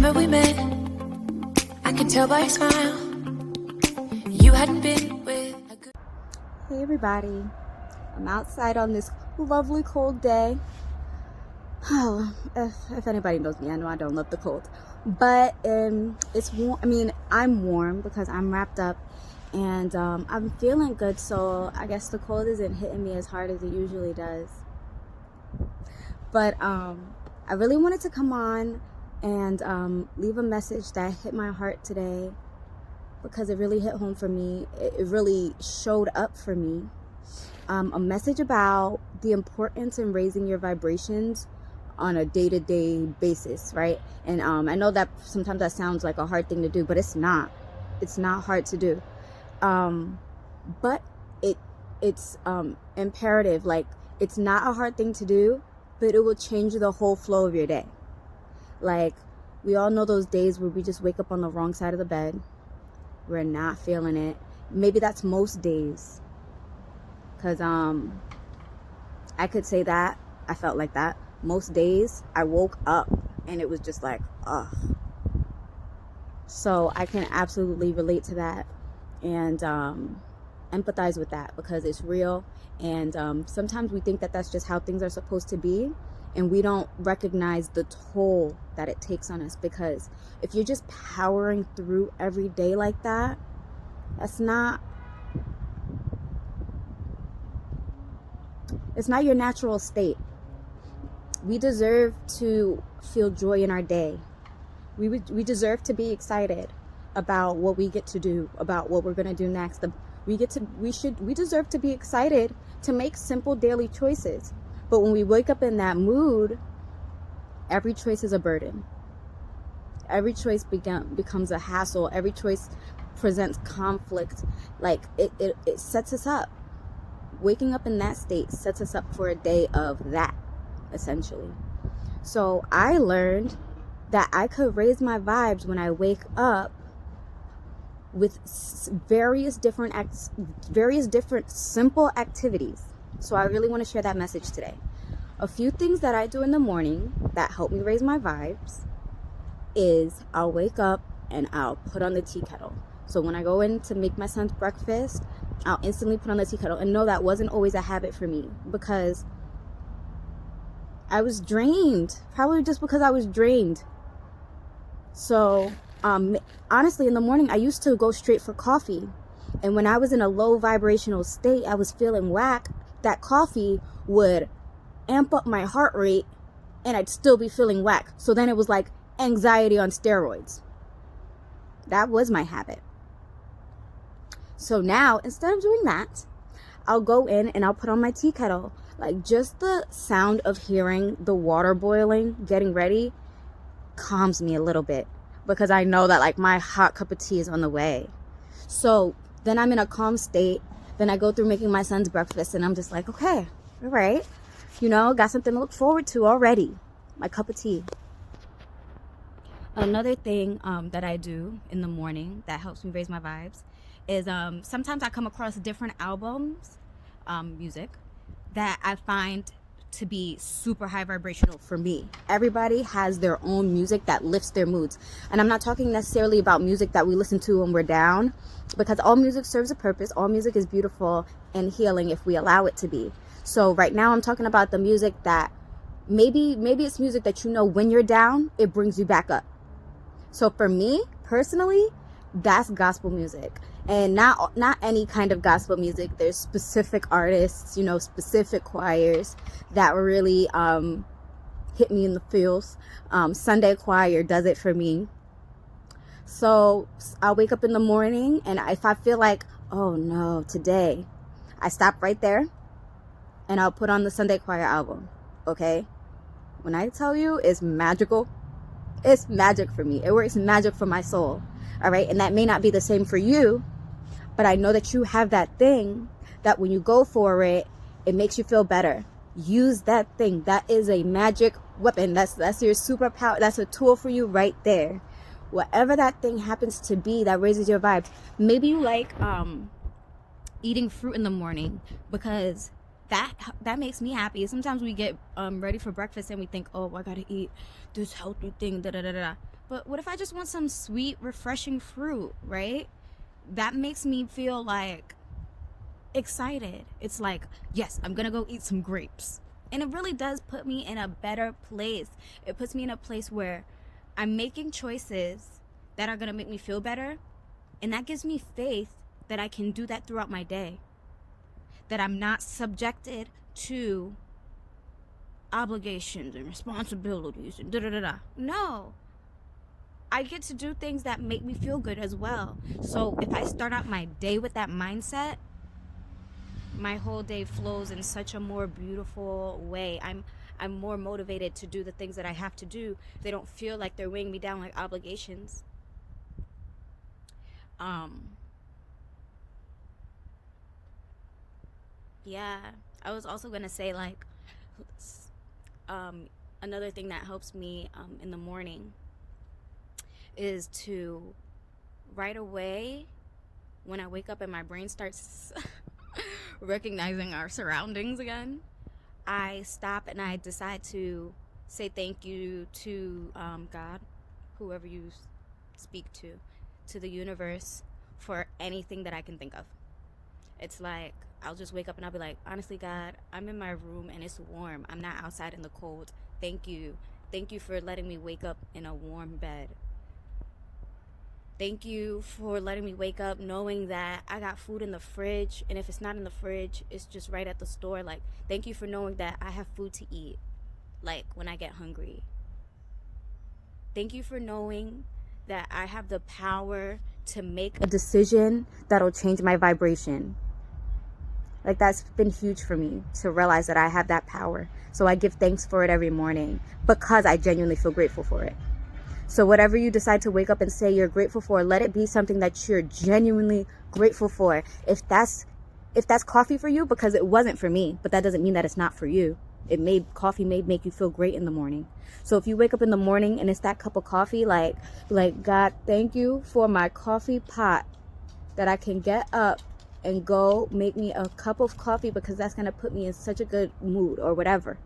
Remember we met, I can tell by your smile, you hadn't been with a good... Hey everybody, I'm outside on this lovely cold day. Oh, if anybody knows me, I know I don't love the cold, but it's warm. I mean, I'm warm because I'm wrapped up and I'm feeling good, so I guess the cold isn't hitting me as hard as it usually does. But I really wanted to come on and leave a message that hit my heart today because it really hit home for me. It really showed up for me. A message about the importance in raising your vibrations on a day-to-day basis, right? And I know that sometimes that sounds like a hard thing to do, but it's not. It's not hard to do. But it's imperative. Like, it's not a hard thing to do, but it will change the whole flow of your day. Like, we all know those days where we just wake up on the wrong side of the bed. We're not feeling it. Maybe that's most days. Because I could say that. I felt like that. Most days, I woke up and it was just like, ugh. So I can absolutely relate to that and empathize with that because it's real. And sometimes we think that that's just how things are supposed to be. And we don't recognize the toll that it takes on us, because if you're just powering through every day like that, it's not your natural state. We deserve to feel joy in our day. We deserve to be excited about what we get to do, about what we're going to do next. We deserve to be excited to make simple daily choices. But when we wake up in that mood, every choice is a burden. Every choice becomes a hassle. Every choice presents conflict. Like, it sets us up. Waking up in that state sets us up for a day of that, essentially. So I learned that I could raise my vibes when I wake up with various different simple activities. So I really want to share that message today. A few things that I do in the morning that help me raise my vibes is I'll wake up and I'll put on the tea kettle. So when I go in to make my son's breakfast, I'll instantly put on the tea kettle. And no, that wasn't always a habit for me because I was drained. Probably just because I was drained. So honestly, in the morning, I used to go straight for coffee. And when I was in a low vibrational state, I was feeling whack. That coffee would amp up my heart rate and I'd still be feeling whack. So then it was like anxiety on steroids. That was my habit. So now, instead of doing that, I'll go in and I'll put on my tea kettle. Like, just the sound of hearing the water boiling, getting ready, calms me a little bit because I know that, like, my hot cup of tea is on the way. So then I'm in a calm state. Then I go through making my son's breakfast and I'm just like, okay, all right. You know, got something to look forward to already. My cup of tea. Another thing that I do in the morning that helps me raise my vibes is sometimes I come across different albums, music, that I find to be super high vibrational for me. Everybody has their own music that lifts their moods. And I'm not talking necessarily about music that we listen to when we're down, because all music serves a purpose. All music is beautiful and healing if we allow it to be. So right now I'm talking about the music that maybe it's music that, you know, when you're down, it brings you back up. So for me personally, that's gospel music. And not any kind of gospel music. There's specific artists, you know, specific choirs that really hit me in the feels. Sunday choir does it for me. So I'll wake up in the morning and if I feel like, oh no, today, I stop right there and I'll put on the Sunday choir album. Okay? When I tell you it's magical, it's magic for me. It works magic for my soul. All right? And that may not be the same for you, but I know that you have that thing that when you go for it, it makes you feel better. Use that thing. That is a magic weapon. That's your superpower. That's a tool for you right there. Whatever that thing happens to be that raises your vibes. Maybe you like eating fruit in the morning because that makes me happy. Sometimes we get ready for breakfast and we think, oh, I gotta eat this healthy thing, da da da da. But what if I just want some sweet, refreshing fruit, right? That makes me feel like excited. It's like, yes, I'm gonna go eat some grapes. And it really does put me in a better place. It puts me in a place where I'm making choices that are gonna make me feel better. And that gives me faith that I can do that throughout my day. That I'm not subjected to obligations and responsibilities and da-da-da-da. No. I get to do things that make me feel good as well. So if I start out my day with that mindset, my whole day flows in such a more beautiful way. I'm more motivated to do the things that I have to do. They don't feel like they're weighing me down like obligations. Yeah, I was also gonna say, like, another thing that helps me in the morning is to right away, when I wake up and my brain starts recognizing our surroundings again, I stop and I decide to say thank you to God, whoever you speak to the universe, for anything that I can think of. It's like, I'll just wake up and I'll be like, honestly, God, I'm in my room and it's warm. I'm not outside in the cold. Thank you. Thank you for letting me wake up in a warm bed. Thank you for letting me wake up knowing that I got food in the fridge. And if it's not in the fridge, it's just right at the store. Like, thank you for knowing that I have food to eat, like, when I get hungry. Thank you for knowing that I have the power to make a decision that'll change my vibration. Like, that's been huge for me to realize that I have that power. So I give thanks for it every morning because I genuinely feel grateful for it. So whatever you decide to wake up and say you're grateful for, let it be something that you're genuinely grateful for. If that's coffee for you, because it wasn't for me, but that doesn't mean that it's not for you. Coffee may make you feel great in the morning. So if you wake up in the morning and it's that cup of coffee, like, God, thank you for my coffee pot, that I can get up and go make me a cup of coffee because that's going to put me in such a good mood, or whatever.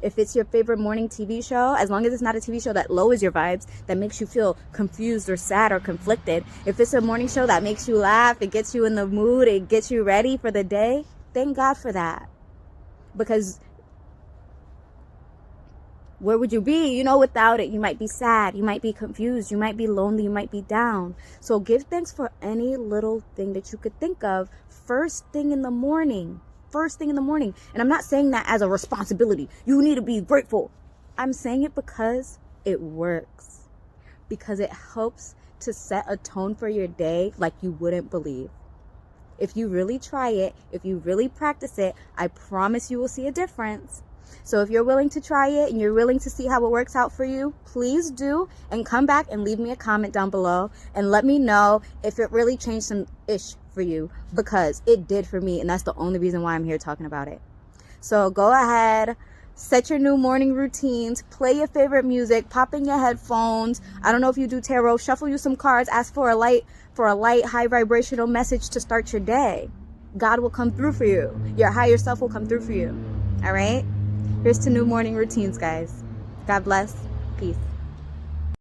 If it's your favorite morning TV show, as long as it's not a TV show that lowers your vibes, that makes you feel confused or sad or conflicted, if it's a morning show that makes you laugh, it gets you in the mood, it gets you ready for the day, thank God for that. Because where would you be, without it? You might be sad, you might be confused, you might be lonely, you might be down. So give thanks for any little thing that you could think of first thing in the morning. And I'm not saying that as a responsibility. You need to be grateful. I'm saying it because it works. Because it helps to set a tone for your day like you wouldn't believe. If you really try it, if you really practice it, I promise you will see a difference. So if you're willing to try it and you're willing to see how it works out for you, please do, and come back and leave me a comment down below and let me know if it really changed some ish for you, because it did for me, and that's the only reason why I'm here talking about it. So go ahead, set your new morning routines, play your favorite music, pop in your headphones. I don't know if you do tarot, shuffle you some cards, ask for a light high vibrational message to start your day. God will come through for you. Your higher self will come through for you. All right? Here's to new morning routines, guys. God bless. Peace.